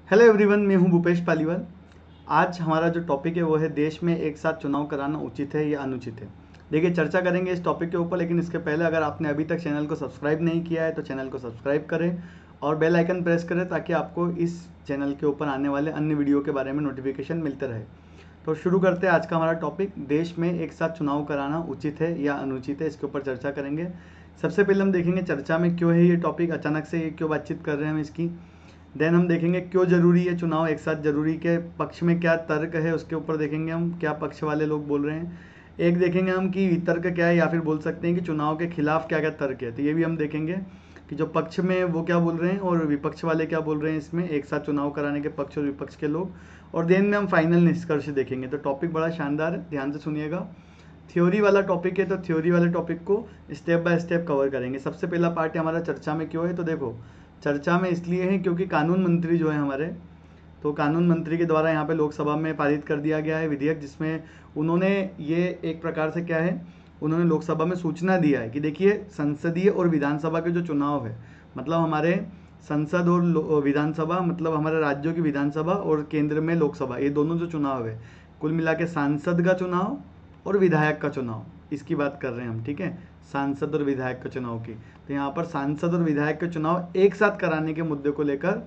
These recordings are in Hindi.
हेलो एवरीवन, मैं हूं भूपेश पालीवाल। आज हमारा जो टॉपिक है वो है देश में एक साथ चुनाव कराना उचित है या अनुचित है। देखिए, चर्चा करेंगे इस टॉपिक के ऊपर, लेकिन इसके पहले अगर आपने अभी तक चैनल को सब्सक्राइब नहीं किया है तो चैनल को सब्सक्राइब करें और बेल आइकन प्रेस करें ताकि आपको इस चैनल के ऊपर आने वाले अन्य वीडियो के बारे में नोटिफिकेशन मिलते रहे। तो शुरू करते हैं आज का हमारा टॉपिक, देश में एक साथ चुनाव कराना उचित है या अनुचित है। इसके ऊपर चर्चा करेंगे। सबसे पहले हम देखेंगे चर्चा में क्यों है ये टॉपिक, अचानक से क्यों बातचीत कर रहे हैं हम इसकी। देन हम देखेंगे क्यों जरूरी है चुनाव एक साथ, जरूरी के पक्ष में क्या तर्क है उसके ऊपर देखेंगे हम, क्या पक्ष वाले लोग बोल रहे हैं। एक देखेंगे हम कि वितर्क क्या है, या फिर बोल सकते हैं कि चुनाव के खिलाफ क्या क्या तर्क है, तो ये भी हम देखेंगे कि जो पक्ष में वो क्या बोल रहे हैं और विपक्ष वाले क्या बोल रहे हैं इसमें, एक साथ चुनाव कराने के पक्ष और विपक्ष के लोग। और देन में हम फाइनल निष्कर्ष देखेंगे। तो टॉपिक बड़ा शानदार है, ध्यान से सुनिएगा। थ्योरी वाला टॉपिक है तो थ्योरी वाले टॉपिक को स्टेप बाय स्टेप कवर करेंगे। सबसे पहला पार्ट है हमारा चर्चा में क्यों है। तो देखो, चर्चा में इसलिए है क्योंकि कानून मंत्री जो है हमारे, तो कानून मंत्री के द्वारा यहाँ पे लोकसभा में पारित कर दिया गया है विधेयक, जिसमें उन्होंने ये एक प्रकार से क्या है, उन्होंने लोकसभा में सूचना दिया है कि देखिए संसदीय और विधानसभा के जो चुनाव है, मतलब हमारे संसद और विधानसभा, मतलब हमारे राज्यों की विधानसभा और केंद्र में लोकसभा, ये दोनों जो चुनाव है, कुल मिला के सांसद का चुनाव और विधायक का चुनाव, इसकी बात कर रहे हैं हम, ठीक है, सांसद और विधायक के चुनाव की। तो यहाँ पर सांसद और विधायक के चुनाव एक साथ कराने के मुद्दे को लेकर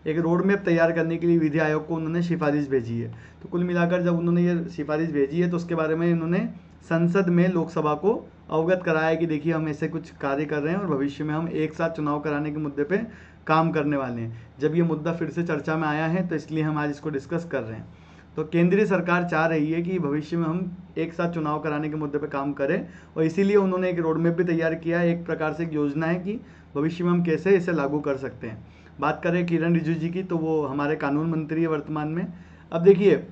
एक रोड मैप तैयार करने के लिए विधि आयोग को उन्होंने सिफारिश भेजी है। तो कुल मिलाकर जब उन्होंने ये सिफारिश भेजी है तो उसके बारे में इन्होंने संसद में लोकसभा को अवगत कराया कि देखिए हम ऐसे कुछ कार्य कर रहे हैं और भविष्य में हम एक साथ चुनाव कराने के मुद्दे पे काम करने वाले हैं। जब ये मुद्दा फिर से चर्चा में आया है तो इसलिए हम आज इसको डिस्कस कर रहे हैं। तो केंद्रीय सरकार चाह रही है कि भविष्य में हम एक साथ चुनाव कराने के मुद्दे पर काम करें, और इसीलिए उन्होंने एक रोड मैप भी तैयार किया है, एक प्रकार से एक योजना है कि भविष्य में हम कैसे इसे लागू कर सकते हैं। बात करें किरण रिजिजू जी की, तो वो हमारे कानून मंत्री है वर्तमान में। अब देखिए,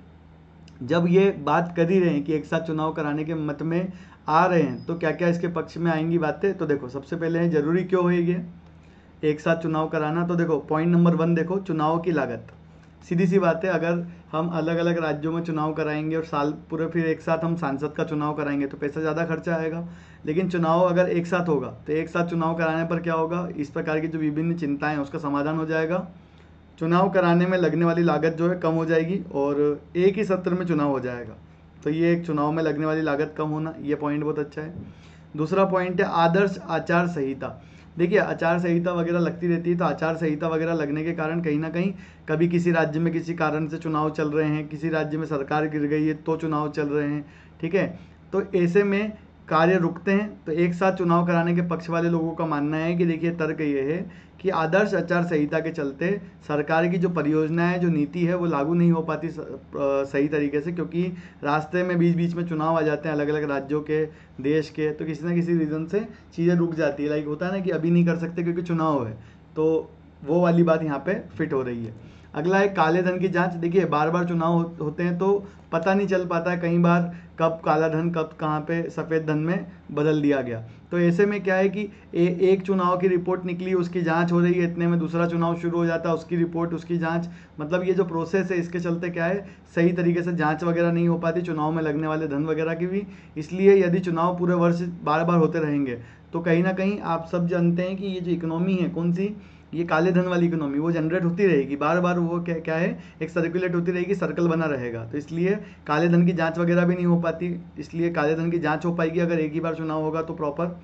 जब ये बात कर ही रहे हैं कि एक साथ चुनाव कराने के मत में आ रहे हैं, तो क्या क्या इसके पक्ष में आएंगी बातें। तो देखो, सबसे पहले है जरूरी क्यों है ये एक साथ चुनाव कराना। तो देखो, पॉइंट नंबर 1 देखो, चुनाव की लागत। सीधी सी बात है, अगर हम अलग अलग राज्यों में चुनाव कराएंगे और साल पूरे फिर एक साथ हम सांसद का चुनाव कराएंगे तो पैसा ज़्यादा खर्चा आएगा। लेकिन चुनाव अगर एक साथ होगा तो एक साथ चुनाव कराने पर क्या होगा, इस प्रकार की जो विभिन्न चिंताएं हैं उसका समाधान हो जाएगा। चुनाव कराने में लगने वाली लागत जो है कम हो जाएगी और एक ही सत्र में चुनाव हो जाएगा। तो ये एक चुनाव में लगने वाली लागत कम होना, ये पॉइंट बहुत अच्छा है। दूसरा पॉइंट है आदर्श आचार संहिता। देखिए, आचार संहिता वगैरह लगती रहती है, तो आचार संहिता वगैरह लगने के कारण कहीं ना कहीं कभी किसी राज्य में किसी कारण से चुनाव चल रहे हैं, किसी राज्य में सरकार गिर गई है तो चुनाव चल रहे हैं, ठीक है, तो ऐसे में कार्य रुकते हैं। तो एक साथ चुनाव कराने के पक्ष वाले लोगों का मानना है कि देखिए, तर्क ये है कि आदर्श आचार संहिता के चलते सरकार की जो परियोजना है, जो नीति है, वो लागू नहीं हो पाती सही तरीके से, क्योंकि रास्ते में बीच बीच में चुनाव आ जाते हैं अलग अलग राज्यों के, देश के, तो किसी ना किसी रीज़न से चीज़ें रुक जाती है। लाइक होता है ना कि अभी नहीं कर सकते क्योंकि चुनाव है, तो वो वाली बात यहाँ पे फिट हो रही है। अगला है काले धन की जांच। देखिए, बार बार चुनाव होते हैं तो पता नहीं चल पाता है कई बार कब काला धन कब कहाँ पे सफ़ेद धन में बदल दिया गया। तो ऐसे में क्या है कि एक चुनाव की रिपोर्ट निकली, उसकी जांच हो रही है, इतने में दूसरा चुनाव शुरू हो जाता है, उसकी रिपोर्ट, उसकी जांच, मतलब ये जो प्रोसेस है इसके चलते क्या है, सही तरीके से जांच वगैरह नहीं हो पाती चुनाव में लगने वाले धन वगैरह की भी। इसलिए यदि चुनाव पूरे वर्ष बार बार होते रहेंगे तो कहीं ना कहीं आप सब जानते हैं कि ये जो इकोनॉमी है, कौन सी, ये काले धन वाली इकोनॉमी, वो जनरेट होती रहेगी बार बार, वो क्या क्या है, एक सर्कुलेट होती रहेगी, सर्कल बना रहेगा। तो इसलिए काले धन की जांच वगैरह भी नहीं हो पाती, इसलिए काले धन की जांच हो पाएगी अगर एक ही बार चुनाव होगा तो प्रॉपर।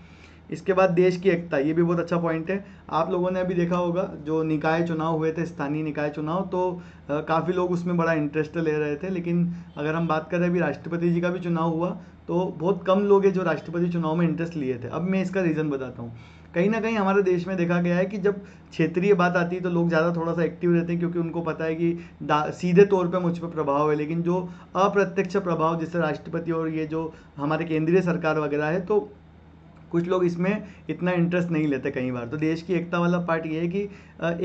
इसके बाद देश की एकता, ये भी बहुत अच्छा पॉइंट है। आप लोगों ने अभी देखा होगा जो निकाय चुनाव हुए थे, स्थानीय निकाय चुनाव, तो काफ़ी लोग उसमें बड़ा इंटरेस्ट ले रहे थे। लेकिन अगर हम बात करें, अभी राष्ट्रपति जी का भी चुनाव हुआ तो बहुत कम लोग हैं जो राष्ट्रपति चुनाव में इंटरेस्ट लिए थे। अब मैं इसका रीज़न बताता हूँ। कहीं ना कहीं हमारे देश में देखा गया है कि जब क्षेत्रीय बात आती है तो लोग ज़्यादा थोड़ा सा एक्टिव रहते हैं, क्योंकि उनको पता है कि सीधे तौर पे मुझ पर प्रभाव है। लेकिन जो अप्रत्यक्ष प्रभाव, जैसे राष्ट्रपति और ये जो हमारे केंद्रीय सरकार वगैरह है, तो कुछ लोग इसमें इतना इंटरेस्ट नहीं लेते कई बार। तो देश की एकता वाला पार्ट ये है कि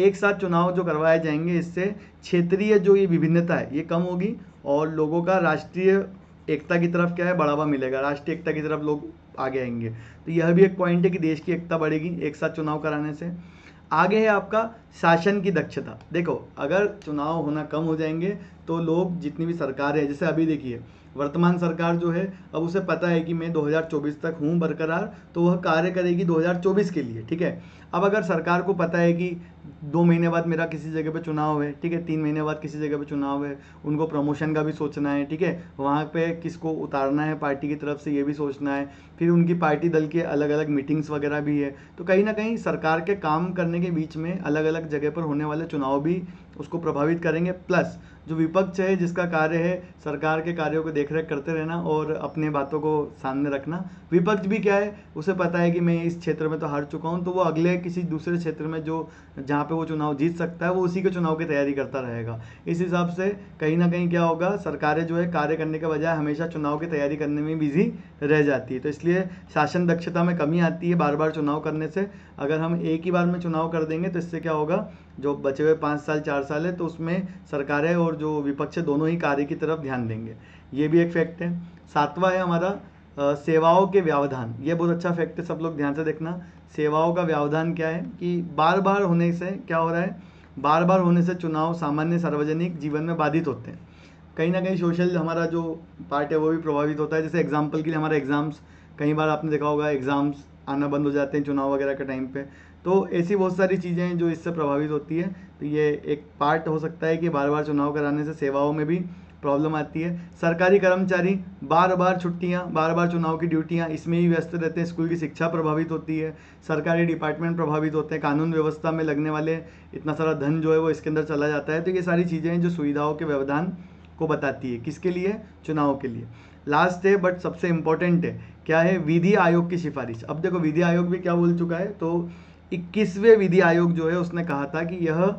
एक साथ चुनाव जो करवाए जाएंगे, इससे क्षेत्रीय जो ये विभिन्नता है ये कम होगी और लोगों का राष्ट्रीय एकता की तरफ क्या है, बढ़ावा मिलेगा, राष्ट्रीय एकता की तरफ लोग आगे आएंगे। तो यह भी एक पॉइंट है कि देश की एकता बढ़ेगी एक साथ चुनाव कराने से। आगे है आपका शासन की दक्षता। देखो, अगर चुनाव होना कम हो जाएंगे तो लोग, जितनी भी सरकार है, जैसे अभी देखिए वर्तमान सरकार जो है अब उसे पता है कि मैं 2024 तक हूँ बरकरार, तो वह कार्य करेगी 2024 के लिए, ठीक है। अब अगर सरकार को पता है कि 2 महीने बाद मेरा किसी जगह पे चुनाव है, ठीक है, 3 महीने बाद किसी जगह पे चुनाव है, उनको प्रमोशन का भी सोचना है, ठीक है, वहाँ पे किसको उतारना है पार्टी की तरफ से ये भी सोचना है, फिर उनकी पार्टी दल के अलग अलग मीटिंग्स वगैरह भी है। तो कहीं ना कहीं सरकार के काम करने के बीच में अलग अलग जगह पर होने वाले चुनाव भी उसको प्रभावित करेंगे। प्लस जो विपक्ष है जिसका कार्य है सरकार के कार्यों को देखरेख करते रहना और अपने बातों को सामने रखना, विपक्ष भी क्या है, उसे पता है कि मैं इस क्षेत्र में तो हार चुका हूँ, तो वो अगले किसी दूसरे क्षेत्र में जो जहाँ पे वो चुनाव जीत सकता है वो उसी के चुनाव की तैयारी करता रहेगा। इस हिसाब से कहीं ना कहीं क्या होगा, सरकारें जो है कार्य करने के बजाय हमेशा चुनाव की तैयारी करने में बिजी रह जाती है। तो इसलिए शासन दक्षता में कमी आती है बार बार चुनाव करने से। अगर हम एक ही बार में चुनाव कर देंगे तो इससे क्या होगा, जो बचे हुए 5 साल 4 साल है तो उसमें सरकारें और जो विपक्ष है दोनों ही कार्य की तरफ ध्यान देंगे। ये भी एक फैक्ट है। 7वां है हमारा सेवाओं के व्यवधान। ये बहुत अच्छा फैक्ट है, सब लोग ध्यान से देखना। सेवाओं का व्यवधान क्या है कि बार बार होने से क्या हो रहा है, बार बार होने से चुनाव सामान्य सार्वजनिक जीवन में बाधित होते हैं। कहीं ना कहीं सोशल हमारा जो पार्ट है वो भी प्रभावित होता है। जैसे एग्जाम्पल के लिए हमारे एग्ज़ाम्स, कई बार आपने देखा होगा एग्ज़ाम्स आना बंद हो जाते हैं चुनाव वगैरह के टाइम पे। तो ऐसी बहुत सारी चीज़ें हैं जो इससे प्रभावित होती है। तो ये एक पार्ट हो सकता है कि बार बार चुनाव कराने से सेवाओं में भी प्रॉब्लम आती है। सरकारी कर्मचारी बार बार छुट्टियां, बार बार चुनाव की ड्यूटियां, इसमें ही व्यस्त रहते हैं। स्कूल की शिक्षा प्रभावित होती है, सरकारी डिपार्टमेंट प्रभावित होते हैं, कानून व्यवस्था में लगने वाले इतना सारा धन जो है वो इसके अंदर चला जाता है। तो ये सारी चीज़ें हैं जो सुविधाओं के व्यवधान को बताती है। किसके लिए? चुनाव के लिए। लास्ट है बट सबसे इम्पोर्टेंट है, क्या है, विधि आयोग की सिफारिश। अब देखो विधि आयोग भी क्या बोल चुका है, तो 21वें विधि आयोग जो है उसने कहा था कि यह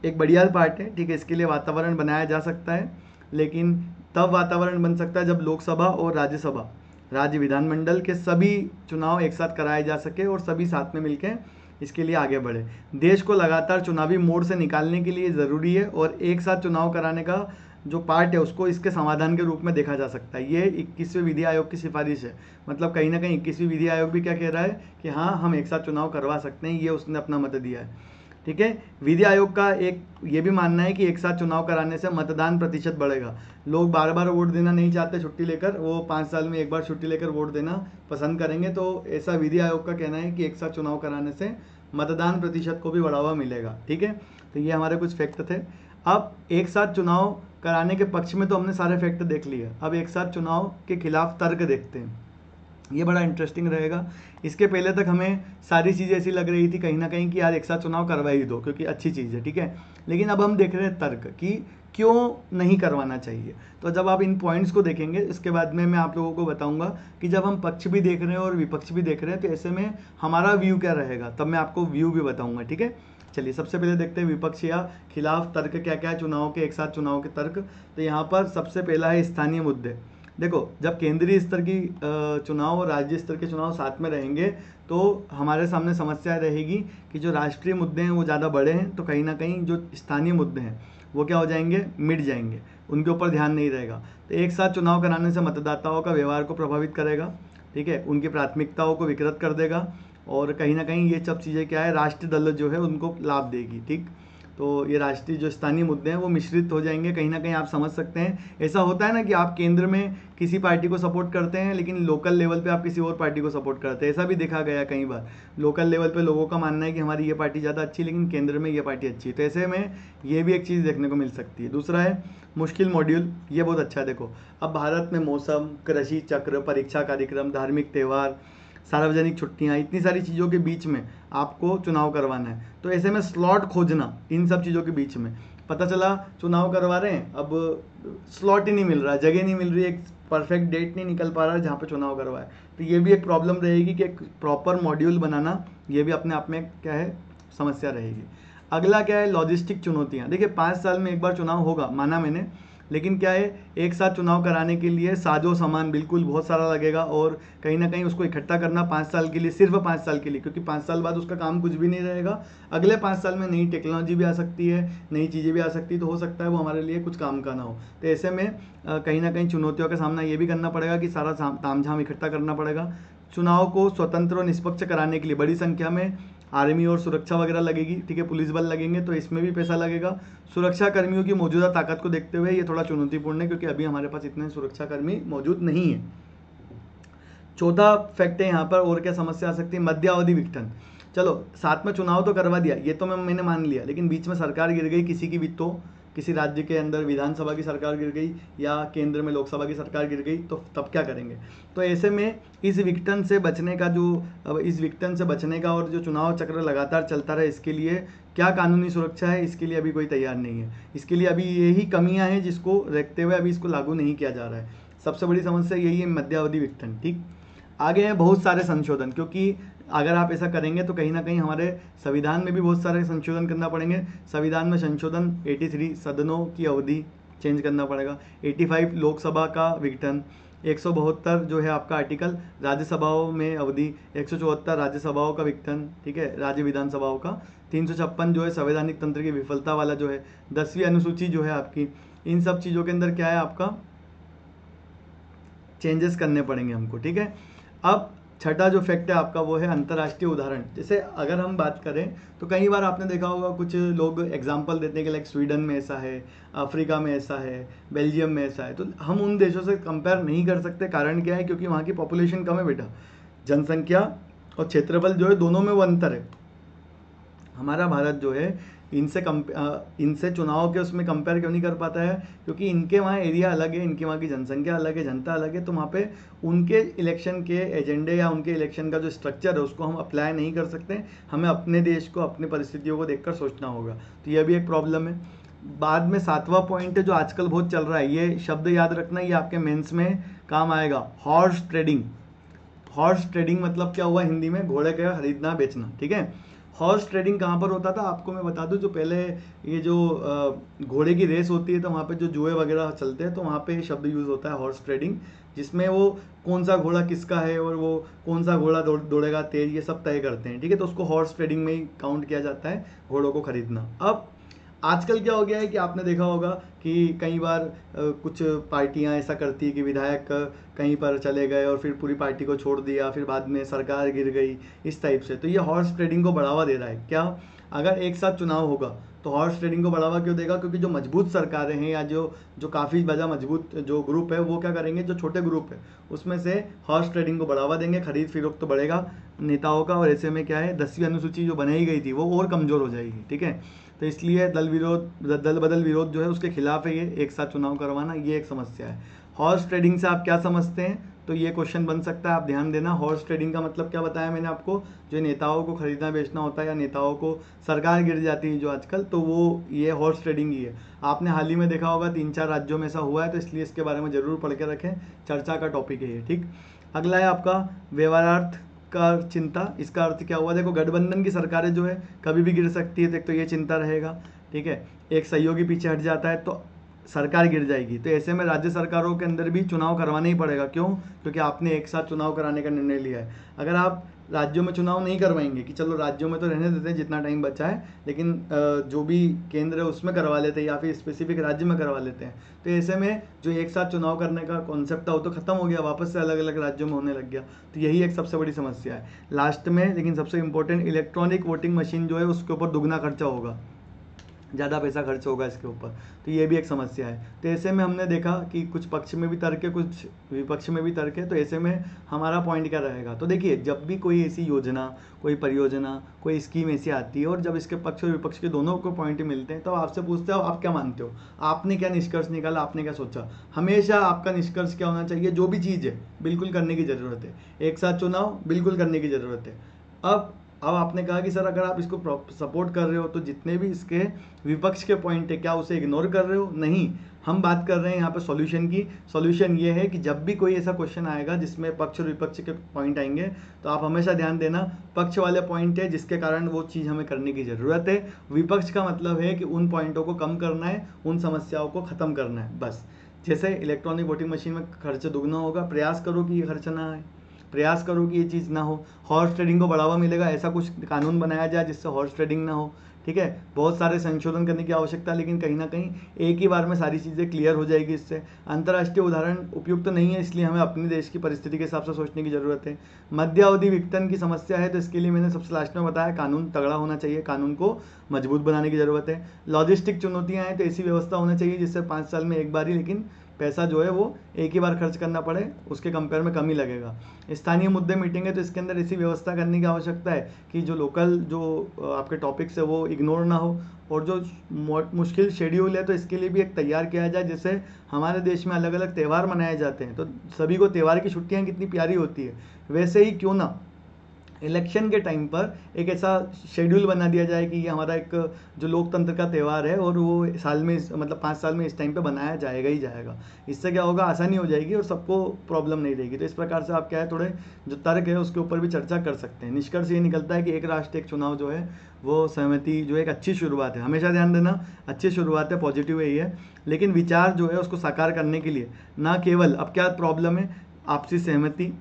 एक बढ़िया पार्ट है, ठीक है, इसके लिए वातावरण बनाया जा सकता है, लेकिन तब वातावरण बन सकता है जब लोकसभा और राज्यसभा, राज्य विधानमंडल के सभी चुनाव एक साथ कराए जा सके और सभी साथ में मिलकर इसके लिए आगे बढ़े। देश को लगातार चुनावी मोड़ से निकालने के लिए ज़रूरी है और एक साथ चुनाव कराने का जो पार्ट है उसको इसके समाधान के रूप में देखा जा सकता है। ये 21वें विधि आयोग की सिफारिश है। मतलब कहीं ना कहीं 21वीं विधि आयोग भी क्या कह रहा है कि हाँ हम एक साथ चुनाव करवा सकते हैं, ये उसने अपना मत दिया है, ठीक है। विधि आयोग का एक ये भी मानना है कि एक साथ चुनाव कराने से मतदान प्रतिशत बढ़ेगा। लोग बार बार वोट देना नहीं चाहते छुट्टी लेकर, वो 5 साल में एक बार छुट्टी लेकर वोट देना पसंद करेंगे। तो ऐसा विधि आयोग का कहना है कि एक साथ चुनाव कराने से मतदान प्रतिशत को भी बढ़ावा मिलेगा, ठीक है। तो ये हमारे कुछ फैक्ट थे। अब एक साथ चुनाव कराने के पक्ष में तो हमने सारे फैक्ट देख लिए, अब एक साथ चुनाव के खिलाफ तर्क देखते हैं। ये बड़ा इंटरेस्टिंग रहेगा। इसके पहले तक हमें सारी चीज़ें ऐसी लग रही थी कहीं ना कहीं कि यार एक साथ चुनाव करवा ही दो क्योंकि अच्छी चीज़ है, ठीक है। लेकिन अब हम देख रहे हैं तर्क कि क्यों नहीं करवाना चाहिए। तो जब आप इन पॉइंट्स को देखेंगे इसके बाद में मैं आप लोगों को बताऊंगा कि जब हम पक्ष भी देख रहे हैं और विपक्ष भी देख रहे हैं तो ऐसे में हमारा व्यू क्या रहेगा, तब मैं आपको व्यू भी बताऊंगा, ठीक है। चलिए सबसे पहले देखते हैं विपक्ष या खिलाफ तर्क क्या क्या है चुनाव के, एक साथ चुनाव के तर्क। तो यहाँ पर सबसे पहला है स्थानीय मुद्दे। देखो जब केंद्रीय स्तर की चुनाव और राज्य स्तर के चुनाव साथ में रहेंगे तो हमारे सामने समस्या रहेगी कि जो राष्ट्रीय मुद्दे हैं वो ज़्यादा बड़े हैं, तो कहीं ना कहीं जो स्थानीय मुद्दे हैं वो क्या हो जाएंगे, मिट जाएंगे, उनके ऊपर ध्यान नहीं रहेगा। तो एक साथ चुनाव कराने से मतदाताओं का व्यवहार को प्रभावित करेगा, ठीक है, उनकी प्राथमिकताओं को विकृत कर देगा और कहीं ना कहीं ये सब चीज़ें क्या है, राष्ट्रीय दल जो है उनको लाभ देगी, ठीक। तो ये राष्ट्रीय जो स्थानीय मुद्दे हैं वो मिश्रित हो जाएंगे। कहीं ना कहीं आप समझ सकते हैं ऐसा होता है ना कि आप केंद्र में किसी पार्टी को सपोर्ट करते हैं लेकिन लोकल लेवल पे आप किसी और पार्टी को सपोर्ट करते हैं। ऐसा भी देखा गया कई बार, लोकल लेवल पे लोगों का मानना है कि हमारी ये पार्टी ज़्यादा अच्छी लेकिन केंद्र में ये पार्टी अच्छी है। तो ऐसे में ये भी एक चीज़ देखने को मिल सकती है। दूसरा है मुश्किल मॉड्यूल। ये बहुत अच्छा है। देखो अब भारत में मौसम, कृषि चक्र, परीक्षा कार्यक्रम, धार्मिक त्यौहार, सार्वजनिक छुट्टियां, इतनी सारी चीज़ों के बीच में आपको चुनाव करवाना है। तो ऐसे में स्लॉट खोजना इन सब चीज़ों के बीच में, पता चला चुनाव करवा रहे हैं, अब स्लॉट ही नहीं मिल रहा, जगह नहीं मिल रही, एक परफेक्ट डेट नहीं निकल पा रहा है जहाँ पे चुनाव करवाए। तो ये भी एक प्रॉब्लम रहेगी कि एक प्रॉपर मॉड्यूल बनाना, ये भी अपने आप में क्या है, समस्या रहेगी। अगला क्या है, लॉजिस्टिक चुनौतियाँ। देखिए 5 साल में एक बार चुनाव होगा, माना मैंने, लेकिन क्या है, एक साथ चुनाव कराने के लिए साजो सामान बिल्कुल बहुत सारा लगेगा और कहीं ना कहीं उसको इकट्ठा करना 5 साल के लिए, सिर्फ 5 साल के लिए, क्योंकि 5 साल बाद उसका काम कुछ भी नहीं रहेगा। अगले 5 साल में नई टेक्नोलॉजी भी आ सकती है, नई चीज़ें भी आ सकती है, तो हो सकता है वो हमारे लिए कुछ काम का ना हो। तो ऐसे में कहीं ना कहीं चुनौतियों का सामना ये भी करना पड़ेगा कि सारा तामझाम इकट्ठा करना पड़ेगा। चुनाव को स्वतंत्र और निष्पक्ष कराने के लिए बड़ी संख्या में आर्मी और सुरक्षा वगैरह लगेगी, ठीक है, पुलिस बल लगेंगे, तो इसमें भी पैसा लगेगा। सुरक्षा कर्मियों की मौजूदा ताकत को देखते हुए ये थोड़ा चुनौतीपूर्ण है, क्योंकि अभी हमारे पास इतने सुरक्षा कर्मी मौजूद नहीं है। चौथा फैक्ट है यहाँ पर, और क्या समस्या आ सकती है, मध्यावधि विघटन। चलो साथ में चुनाव तो करवा दिया, ये तो मैंने मान लिया, लेकिन बीच में सरकार गिर गई किसी की भी, तो किसी राज्य के अंदर विधानसभा की सरकार गिर गई या केंद्र में लोकसभा की सरकार गिर गई, तो तब क्या करेंगे। तो ऐसे में इस विघटन से बचने का इस विघटन से बचने का और जो चुनाव चक्र लगातार चलता रहे, इसके लिए क्या कानूनी सुरक्षा है, इसके लिए अभी कोई तैयार नहीं है। इसके लिए अभी यही कमियां हैं जिसको देखते हुए अभी इसको लागू नहीं किया जा रहा है। सबसे बड़ी समस्या यही है, मध्यावधि विघटन। ठीक, आगे हैं बहुत सारे संशोधन, क्योंकि अगर आप ऐसा करेंगे तो कहीं ना कहीं हमारे संविधान में भी बहुत सारे संशोधन करना पड़ेंगे। संविधान में संशोधन 83 सदनों की अवधि चेंज करना पड़ेगा, 85 लोकसभा का विघटन, 172 जो है आपका आर्टिकल राज्यसभाओं में अवधि, 174 राज्यसभाओं का विघटन, ठीक है, राज्य विधानसभाओं का, 356 जो है संवैधानिक तंत्र की विफलता वाला जो है, 10वीं अनुसूची जो है आपकी, इन सब चीज़ों के अंदर क्या है आपका चेंजेस करने पड़ेंगे हमको। ठीक है, अब छठा जो फैक्ट है आपका वो है अंतर्राष्ट्रीय उदाहरण। जैसे अगर हम बात करें तो कई बार आपने देखा होगा कुछ लोग एग्जांपल देते हैं कि लाइक स्वीडन में ऐसा है, अफ्रीका में ऐसा है, बेल्जियम में ऐसा है, तो हम उन देशों से कंपेयर नहीं कर सकते। कारण क्या है, क्योंकि वहाँ की पॉपुलेशन कम है बेटा, जनसंख्या और क्षेत्रफल जो है दोनों में वो अंतर है। हमारा भारत जो है इनसे चुनाव के उसमें कंपेयर क्यों नहीं कर पाता है, क्योंकि इनके वहाँ एरिया अलग है, इनके वहाँ की जनसंख्या अलग है, जनता अलग है, तो वहाँ पे उनके इलेक्शन के एजेंडे या उनके इलेक्शन का जो स्ट्रक्चर है उसको हम अप्लाई नहीं कर सकते। हमें अपने देश को, अपनी परिस्थितियों को देखकर सोचना होगा, तो यह भी एक प्रॉब्लम है। बाद में 7वां पॉइंट है जो आजकल बहुत चल रहा है, ये शब्द याद रखना, ये आपके मेंस में काम आएगा, हॉर्स ट्रेडिंग। हॉर्स ट्रेडिंग मतलब क्या हुआ हिंदी में, घोड़े का खरीदना बेचना। ठीक है, हॉर्स ट्रेडिंग कहाँ पर होता था आपको मैं बता दूं, जो पहले ये जो घोड़े की रेस होती है तो वहाँ पे जो जुए वगैरह चलते हैं तो वहाँ पे शब्द यूज़ होता है हॉर्स ट्रेडिंग, जिसमें वो कौन सा घोड़ा किसका है और वो कौन सा घोड़ा दौड़ेगा तेज, ये सब तय करते हैं। ठीक है, तो उसको हॉर्स ट्रेडिंग में ही काउंट किया जाता है, घोड़ों को खरीदना। अब आजकल क्या हो गया है कि आपने देखा होगा कि कई बार कुछ पार्टियां ऐसा करती है कि विधायक कहीं पर चले गए और फिर पूरी पार्टी को छोड़ दिया, फिर बाद में सरकार गिर गई, इस टाइप से। तो ये हॉर्स ट्रेडिंग को बढ़ावा दे रहा है। क्या अगर एक साथ चुनाव होगा तो हॉर्स ट्रेडिंग को बढ़ावा क्यों देगा, क्योंकि जो मजबूत सरकारें हैं या जो काफ़ी ज़्यादा मजबूत जो ग्रुप है वो क्या करेंगे, जो छोटे ग्रुप है उसमें से हॉर्स ट्रेडिंग को बढ़ावा देंगे, खरीद फरोख्त तो बढ़ेगा नेताओं का, और ऐसे में क्या है 10वीं अनुसूची जो बनाई गई थी वो और कमज़ोर हो जाएगी। ठीक है, तो इसलिए दल बदल विरोध जो है उसके खिलाफ है ये एक साथ चुनाव करवाना, ये एक समस्या है। हॉर्स ट्रेडिंग से आप क्या समझते हैं, तो ये क्वेश्चन बन सकता है, आप ध्यान देना। हॉर्स ट्रेडिंग का मतलब क्या बताया मैंने आपको, जो नेताओं को खरीदना बेचना होता है या नेताओं को सरकार गिर जाती है जो आजकल, तो वो ये हॉर्स ट्रेडिंग ही है। आपने हाल ही में देखा होगा 3-4 राज्यों में ऐसा हुआ है, तो इसलिए इसके बारे में जरूर पढ़ के रखें, चर्चा का टॉपिक है ये। ठीक, अगला है आपका व्यवहारार्थ का चिंता। इसका अर्थ क्या हुआ, देखो गठबंधन की सरकारें जो है कभी भी गिर सकती है, तो ये चिंता रहेगा। ठीक है, एक सहयोगी पीछे हट जाता है तो सरकार गिर जाएगी, तो ऐसे में राज्य सरकारों के अंदर भी चुनाव करवाना ही पड़ेगा। क्यों, क्योंकि आपने एक साथ चुनाव कराने का निर्णय लिया है। अगर आप राज्यों में चुनाव नहीं करवाएंगे कि चलो राज्यों में तो रहने देते हैं जितना टाइम बचा है, लेकिन जो भी केंद्र है उसमें करवा लेते हैं या फिर स्पेसिफिक राज्य में करवा लेते हैं, तो ऐसे में जो एक साथ चुनाव करने का कॉन्सेप्ट था वो तो खत्म हो गया, वापस से अलग अलग राज्यों में होने लग गया। तो यही एक सबसे बड़ी समस्या है। लास्ट में लेकिन सबसे इंपॉर्टेंट, इलेक्ट्रॉनिक वोटिंग मशीन जो है उसके ऊपर दुगना खर्चा होगा, ज़्यादा पैसा खर्च होगा इसके ऊपर, तो ये भी एक समस्या है। तो ऐसे में हमने देखा कि कुछ पक्ष में भी तर्क है, कुछ विपक्ष में भी तर्क है, तो ऐसे में हमारा पॉइंट क्या रहेगा। तो देखिए, जब भी कोई ऐसी योजना, कोई परियोजना, कोई स्कीम ऐसी आती है और जब इसके पक्ष और विपक्ष के दोनों को पॉइंट मिलते हैं, तो आपसे पूछते हो आप क्या मानते हो, आपने क्या निष्कर्ष निकाला, आपने क्या सोचा। हमेशा आपका निष्कर्ष क्या होना चाहिए, जो भी चीज़ है बिल्कुल करने की ज़रूरत है, एक साथ चुनाव बिल्कुल करने की ज़रूरत है। अब आपने कहा कि सर अगर आप इसको सपोर्ट कर रहे हो तो जितने भी इसके विपक्ष के पॉइंट है क्या उसे इग्नोर कर रहे हो, नहीं। हम बात कर रहे हैं यहाँ पे सॉल्यूशन की। सॉल्यूशन ये है कि जब भी कोई ऐसा क्वेश्चन आएगा जिसमें पक्ष और विपक्ष के पॉइंट आएंगे, तो आप हमेशा ध्यान देना पक्ष वाले पॉइंट है जिसके कारण वो चीज़ हमें करने की ज़रूरत है, विपक्ष का मतलब है कि उन पॉइंटों को कम करना है, उन समस्याओं को ख़त्म करना है, बस। जैसे इलेक्ट्रॉनिक वोटिंग मशीन में खर्च दुगना होगा, प्रयास करो कि ये खर्च ना आए, प्रयास करो कि ये चीज़ ना हो। हॉर्स ट्रेडिंग को बढ़ावा मिलेगा, ऐसा कुछ कानून बनाया जाए जिससे हॉर्स ट्रेडिंग ना हो। ठीक है, बहुत सारे संशोधन करने की आवश्यकता है, लेकिन कहीं ना कहीं एक ही बार में सारी चीज़ें क्लियर हो जाएगी। इससे अंतर्राष्ट्रीय उदाहरण उपयुक्त तो नहीं है, इसलिए हमें अपने देश की परिस्थिति के हिसाब से सोचने की ज़रूरत है। मध्य अवधि विघटन की समस्या है, तो इसके लिए मैंने सबसे लास्ट में बताया कानून तगड़ा होना चाहिए, कानून को मजबूत बनाने की ज़रूरत है। लॉजिस्टिक चुनौतियाँ हैं, तो ऐसी व्यवस्था होना चाहिए जिससे 5 साल में एक बार ही, लेकिन पैसा जो है वो एक ही बार खर्च करना पड़े, उसके कंपेयर में कम ही लगेगा। स्थानीय मुद्दे मीटिंग है, तो इसके अंदर ऐसी व्यवस्था करने की आवश्यकता है कि जो लोकल जो आपके टॉपिक्स है वो इग्नोर ना हो, और जो मुश्किल शेड्यूल है तो इसके लिए भी एक तैयार किया जाए। जैसे हमारे देश में अलग अलग त्यौहार मनाए जाते हैं, तो सभी को त्यौहार की छुट्टियां कितनी प्यारी होती है, वैसे ही क्यों ना इलेक्शन के टाइम पर एक ऐसा शेड्यूल बना दिया जाए कि ये हमारा एक जो लोकतंत्र का त्यौहार है और वो साल में मतलब 5 साल में इस टाइम पे बनाया जाएगा ही जाएगा। इससे क्या होगा, आसानी हो जाएगी और सबको प्रॉब्लम नहीं रहेगी। तो इस प्रकार से आप क्या है, थोड़े जो तर्क है उसके ऊपर भी चर्चा कर सकते हैं। निष्कर्ष ये निकलता है कि एक राष्ट्र एक चुनाव जो है वो सहमति जो एक अच्छी शुरुआत है, हमेशा ध्यान देना अच्छी शुरुआत है, पॉजिटिव है ये, लेकिन विचार जो है उसको साकार करने के लिए ना केवल अब क्या प्रॉब्लम है आपसी सहमति,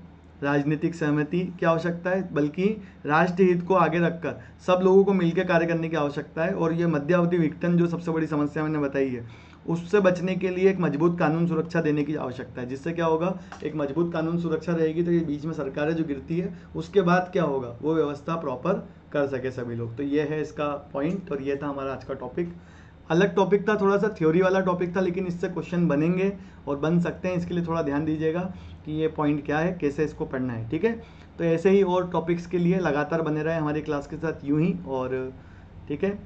राजनीतिक सहमति की आवश्यकता है, बल्कि राष्ट्र हित को आगे रखकर सब लोगों को मिलकर कार्य करने की आवश्यकता है। और ये मध्य अवधि विघटन जो सबसे बड़ी समस्या मैंने बताई है, उससे बचने के लिए एक मजबूत कानून सुरक्षा देने की आवश्यकता है। जिससे क्या होगा, एक मजबूत कानून सुरक्षा रहेगी तो ये बीच में सरकारें जो गिरती है उसके बाद क्या होगा, वो व्यवस्था प्रॉपर कर सके सभी लोग। तो ये है इसका पॉइंट, और ये था हमारा आज का टॉपिक। अलग टॉपिक था, थोड़ा सा थ्योरी वाला टॉपिक था, लेकिन इससे क्वेश्चन बनेंगे और बन सकते हैं। इसके लिए थोड़ा ध्यान दीजिएगा कि ये पॉइंट क्या है, कैसे इसको पढ़ना है, ठीक है। तो ऐसे ही और टॉपिक्स के लिए लगातार बने रहे हमारी क्लास के साथ यूं ही, और ठीक है,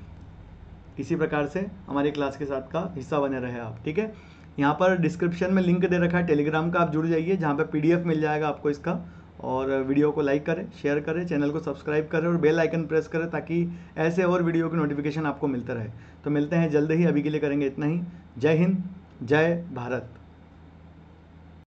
इसी प्रकार से हमारी क्लास के साथ का हिस्सा बने रहे आप, ठीक है। यहाँ पर डिस्क्रिप्शन में लिंक दे रखा है टेलीग्राम का, आप जुड़ जाइए, जहाँ पे PDF मिल जाएगा आपको इसका। और वीडियो को लाइक करें, शेयर करें, चैनल को सब्सक्राइब करें और बेल आइकन प्रेस करें, ताकि ऐसे और वीडियो की नोटिफिकेशन आपको मिलता रहे। तो मिलते हैं जल्द ही, अभी के लिए करेंगे इतना ही। जय हिंद, जय भारत।